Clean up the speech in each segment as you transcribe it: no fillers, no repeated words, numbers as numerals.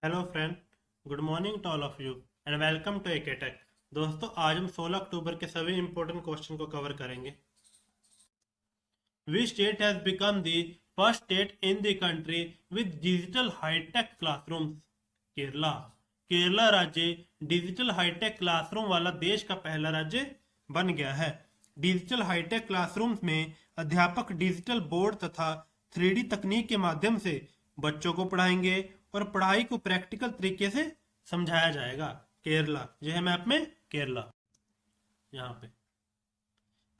Hello friend, good morning to all of you and welcome to AK Tech. दोस्तों, आज हम 16 अक्टूबर के सभी इंपॉर्टेंट क्वेश्चन को कवर करेंगे। Which state has become the first state in the country with digital hi tech classrooms? Kerala. Kerala राज्य digital hi tech classroom वाला देश का पहला राज्य बन गया है। डिजिटल हाईटेक क्लासरूम्स में अध्यापक डिजिटल बोर्ड तथा 3D तकनीक के माध्यम से बच्चों को पढ़ाएंगे और पढ़ाई को प्रैक्टिकल तरीके से समझाया जाएगा। केरला, यह है मैप में केरला। यहाँ पे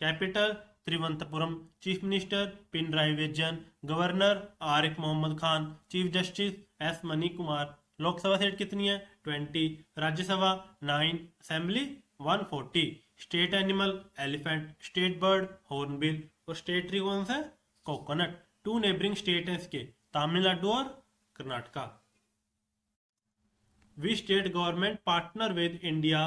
capital Thiruvananthapuram, chief minister Pinarayi Vijayan, governor Arif Mohammad Khan, chief justice S Manikumar. Lok Sabha seat कितनी है? 20। Rajya Sabha 9, assembly 140। State animal elephant, state bird hornbill और स्टेट ट्री कौन सा है? कोकोनट। टू नेबरिंग स्टेट हैं इसके, तमिलनाडु और Karnataka. We state government partner with India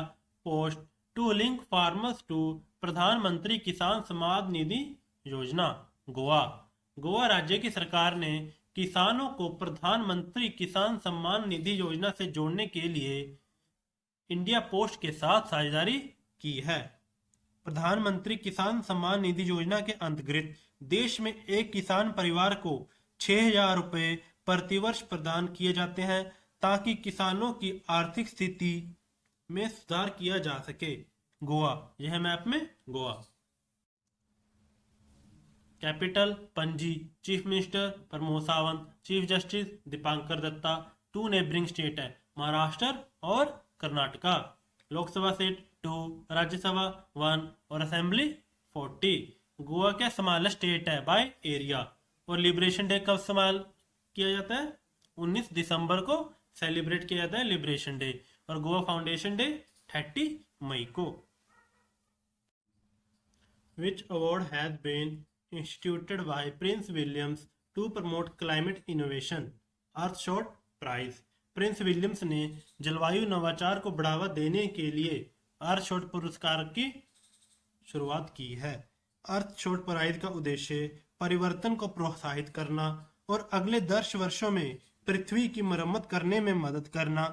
Post to link farmers to प्रधानमंत्री किसान सम्मान निधि योजना। गोवा। गोवा राज्य की सरकार ने किसानों को प्रधानमंत्री किसान सम्मान निधि योजना से जोड़ने के लिए इंडिया पोस्ट के साथ साझेदारी की है। प्रधानमंत्री किसान सम्मान निधि योजना के अंतर्गत देश में एक किसान परिवार को 6,000 रुपए प्रतिवर्ष प्रदान किए जाते हैं ताकि किसानों की आर्थिक स्थिति में सुधार किया जा सके। गोवा, यह मैप में Goa. Capital Panaji, chief minister Pramod Sawant, chief justice Dipankar Datta. Two neighbouring state है, महाराष्ट्र और कर्नाटका। लोकसभा सीट 2, राज्यसभा 1 और असेंबली 40। गोवा क्या स्मॉलेस्ट स्टेट है बाय एरिया। और लिबरेशन डे कब स्मॉल किया जाता है? 19 दिसंबर को सेलिब्रेट किया जाता है लिबरेशन डे। और गोवा फाउंडेशन डे 30 मई को। Which award has been instituted by Prince Williams to promote climate innovation? Earthshot prize. Prince Williams ने जलवायु नवाचार को बढ़ावा देने के लिए अर्थशॉट पुरस्कार की शुरुआत की है। अर्थशॉट प्राइज का उद्देश्य परिवर्तन को प्रोत्साहित करना और अगले 10 वर्षों में पृथ्वी की मरम्मत करने में मदद करना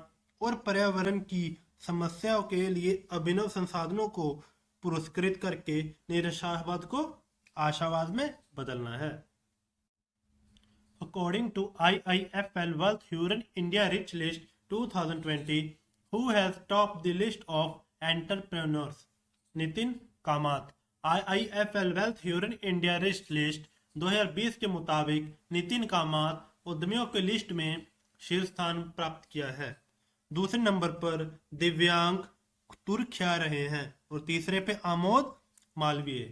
और पर्यावरण की समस्याओं के लिए अभिनव संसाधनों को पुरस्कृत करके निराशावाद को आशावाद में बदलना है। According to IIFL Wealth Hurun India Rich List 2020, who has topped the list of entrepreneurs? Nitin Kamat. IIFL Wealth Hurun India Rich List 2020 के मुताबिक नितिन कामत उद्यमियों की लिस्ट में शीर्ष स्थान प्राप्त किया है। दूसरे नंबर पर दिव्यांग तुर्ख्या रहे हैं और तीसरे पे Amod Malviya.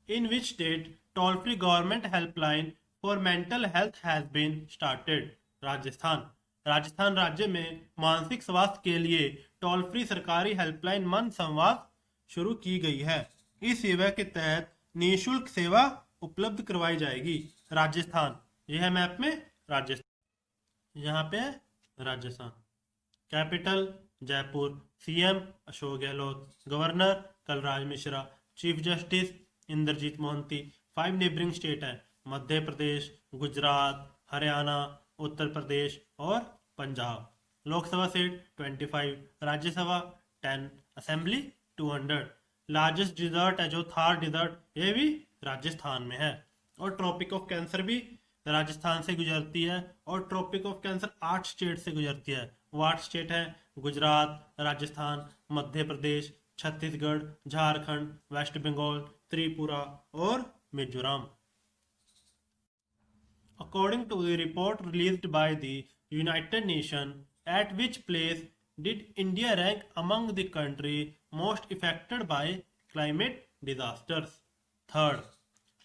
In which state toll free government helpline for mental health has been started? Rajasthan. Rajasthan राज्य में मानसिक स्वास्थ्य के लिए टोल फ्री सरकारी हेल्पलाइन मन संवाद शुरू की गई है। इस सेवा के तहत निःशुल्क सेवा उपलब्ध करवाई जाएगी। राजस्थान, यह है मैप में राजस्थान। यहाँ पे Rajasthan. Capital Jaipur, CM Ashok Gehlot, governor Kalraj Mishra, chief justice Indrajit Mahanty. 5 neighbouring state हैं, मध्य प्रदेश, गुजरात, हरियाणा, उत्तर प्रदेश और Punjab. Lok Sabha seat 25, Rajya Sabha 10, assembly 200। Largest desert है जो थार डिजर्ट, ये भी राजस्थान में है। और ट्रॉपिक ऑफ कैंसर भी राजस्थान से गुजरती है। और ट्रॉपिक ऑफ कैंसर 8 स्टेट से गुजरती है। वो 8 स्टेट है गुजरात, राजस्थान, मध्य प्रदेश, छत्तीसगढ़, झारखंड, वेस्ट बंगाल, त्रिपुरा और Mizoram. According to the report released by the United Nations, at which place did India rank among the country most affected by climate disasters? Third.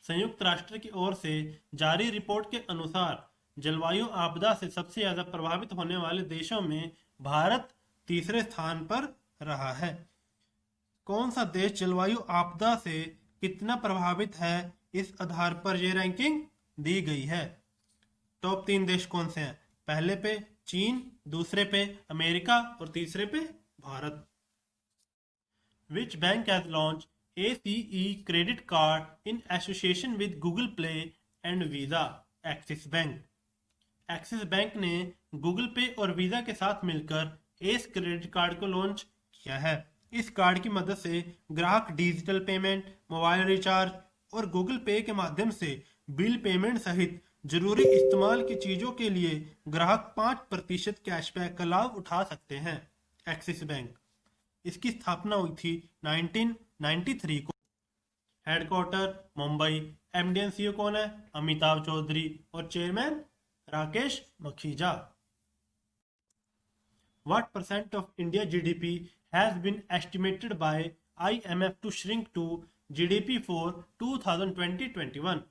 संयुक्त राष्ट्र की ओर से जारी रिपोर्ट के अनुसार जलवायु आपदा से सबसे ज्यादा प्रभावित होने वाले देशों में भारत तीसरे स्थान पर रहा है। कौन सा देश जलवायु आपदा से कितना प्रभावित है, इस आधार पर यह रैंकिंग दी गई है। टॉप 3 देश कौन से हैं? पहले पे चीन, दूसरे पे अमेरिका और तीसरे पे Bharat. Which bank has launch ACE credit card in association with Google Play and Visa? Axis bank. Axis bank ने गूगल पे और वीजा के साथ मिलकर एस क्रेडिट कार्ड को लॉन्च किया है। इस कार्ड की मदद से ग्राहक डिजिटल पेमेंट, मोबाइल रिचार्ज और गूगल पे के माध्यम से बिल पेमेंट सहित जरूरी इस्तेमाल की चीजों के लिए ग्राहक 5% कैशबैक का लाभ उठा सकते हैं। एक्सिस बैंक, इसकी स्थापना हुई थी 1993 को। Headquarter Mumbai. MD and CEO कौन है? अमिताभ चौधरी। और chairman Rakesh Makhija. What percent of India GDP has been estimated by IMF to shrink to GDP for 2020-21?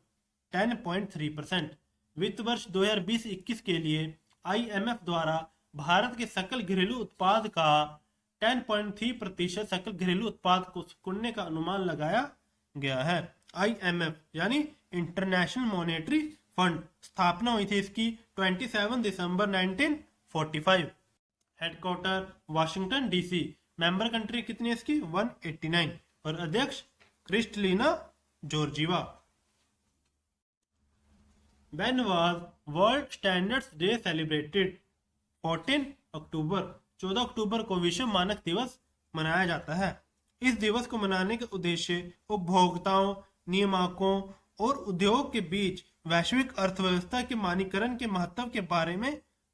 10.3%। वित्त वर्ष 2020-21 के लिए IMF द्वारा भारत के सकल घरेलू उत्पाद का 10.3% सकल घरेलू उत्पाद को सिकुड़ने का अनुमान लगाया गया है। IMF यानी इंटरनेशनल मॉनेटरी फंड, स्थापना हुई थी इसकी 27 दिसंबर 1945। Headquarter Washington DC. Member country कितनी है इसकी? 189। और अध्यक्ष Kristalina Georgieva. When was World Standards Day celebrated? 14 अक्टूबर। 14 अक्टूबर को विश्व मानक दिवस मनाया जाता है। इस दिवस को मनाने का उद्देश्य उपभोक्ताओं, नियामकों और उद्योग के बीच वैश्विक अर्थव्यवस्था के मानकीकरण के महत्व के बारे में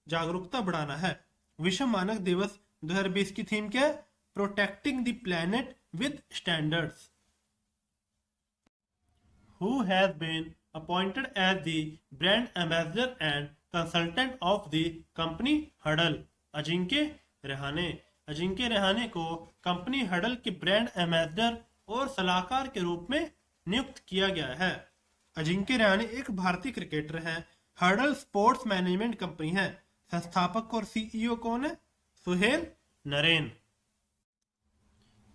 जागरूकता बढ़ाना है। विश्व मानक दिवस 2020 की थीम क्या है? Protecting the planet with standards. Who has been appointed as the brand ambassador and consultant of the company Huddle? Ajinkya Rahane. Ajinkya Rahane को कंपनी हडल के ब्रांड एम्बेसडर और सलाहकार के रूप में नियुक्त किया गया है। अजिंक्य रेहाने एक भारतीय क्रिकेटर हैं। हडल स्पोर्ट्स मैनेजमेंट कंपनी है। संस्थापक और सीईओ कौन है? Suhail Naren.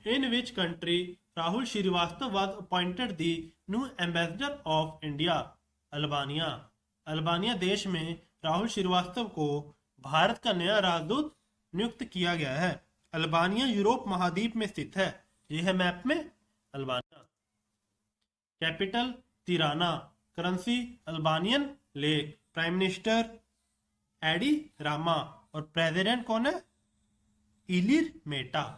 In which country Rahul Srivastava was appointed the new ambassador of India? Albania. Albania देश में राहुल श्रीवास्तव को भारत का नया राजदूत नियुक्त किया गया है। अल्बानिया यूरोप महाद्वीप में स्थित है। यह है मैप में Albania. Capital Tirana. Currency Albanian lek. Prime minister Edi Rama. और प्रेसिडेंट कौन है? Ilir Meta.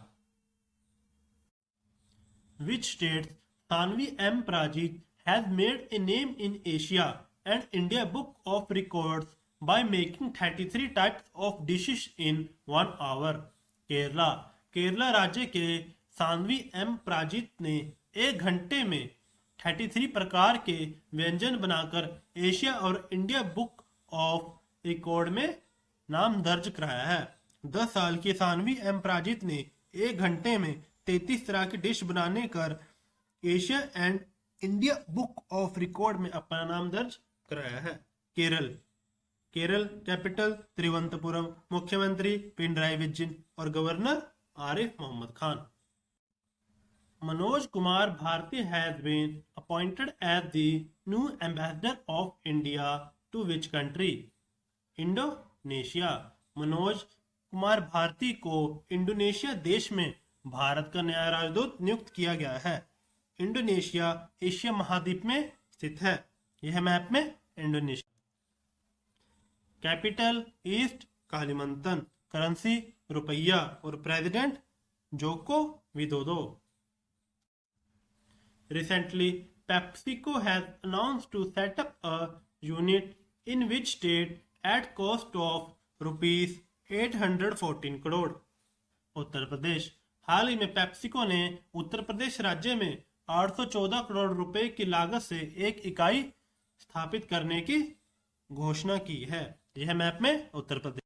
Which states Tanvi M. Prajit has made a name in Asia and India Book of Records by making 33 types of dishes in 1 hour? Kerala. Kerala राज्य के Saanvi M प्राजित ने 1 घंटे में 33 प्रकार के व्यंजन बनाकर एशिया और इंडिया बुक ऑफ रिकॉर्ड में नाम दर्ज कराया है। 10 साल की सान्वी एम प्राजित ने 1 घंटे में 33 तरह की डिश बनाने कर Asia and India book of record में अपना नाम दर्ज कराया है। केरल। केरल कैपिटल तिरुवनंतपुरम। मुख्यमंत्री पिनराई विजयन और governor Arif Mohammad Khan. Manoj Kumar Bharti has been appointed as the new ambassador of India to which country? Indonesia. Manoj Kumar Bharti को इंडोनेशिया देश में भारत का नया राजदूत नियुक्त किया गया है। इंडोनेशिया एशिया महाद्वीप में स्थित है। यह मैप में Indonesia. Capital East Kalimantan. Currency rupiah. और president Joko Widodo. Recently, PepsiCo has announced to set up a unit in which state at cost of rupees 814 crore? Uttar Pradesh. हाल ही में पेप्सिको ने उत्तर प्रदेश राज्य में 814 करोड़ रुपए की लागत से एक इकाई स्थापित करने की घोषणा की है। यह मैप में Uttar Pradesh.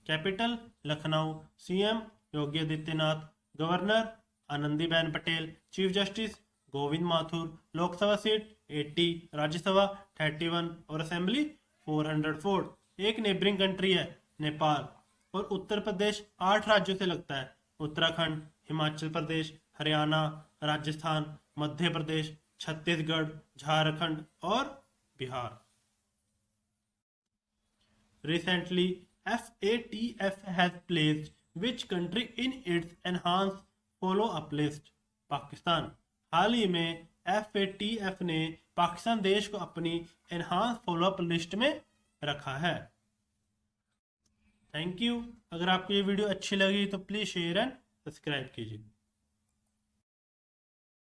Capital Lucknow. CM Yogi Adityanath. Governor Anandiben Patel. Chief justice Govind Mathur. Lok Sabha seat 80, Rajya Sabha 31 और असेंबली 404। एक नेबरिंग कंट्री है नेपाल। और उत्तर प्रदेश 8 राज्यों से लगता है। उत्तराखंड, हिमाचल प्रदेश, हरियाणा, राजस्थान, मध्य प्रदेश, छत्तीसगढ़, झारखंड और Bihar. Recently, FATF has placed which country in its enhanced follow-up list? Pakistan. हाल ही में FATF ने पाकिस्तान देश को अपनी enhanced follow-up लिस्ट में रखा है। Thank you. अगर आपको ये वीडियो अच्छी लगी तो प्लीज़ शेयर एंड सब्सक्राइब कीजिए।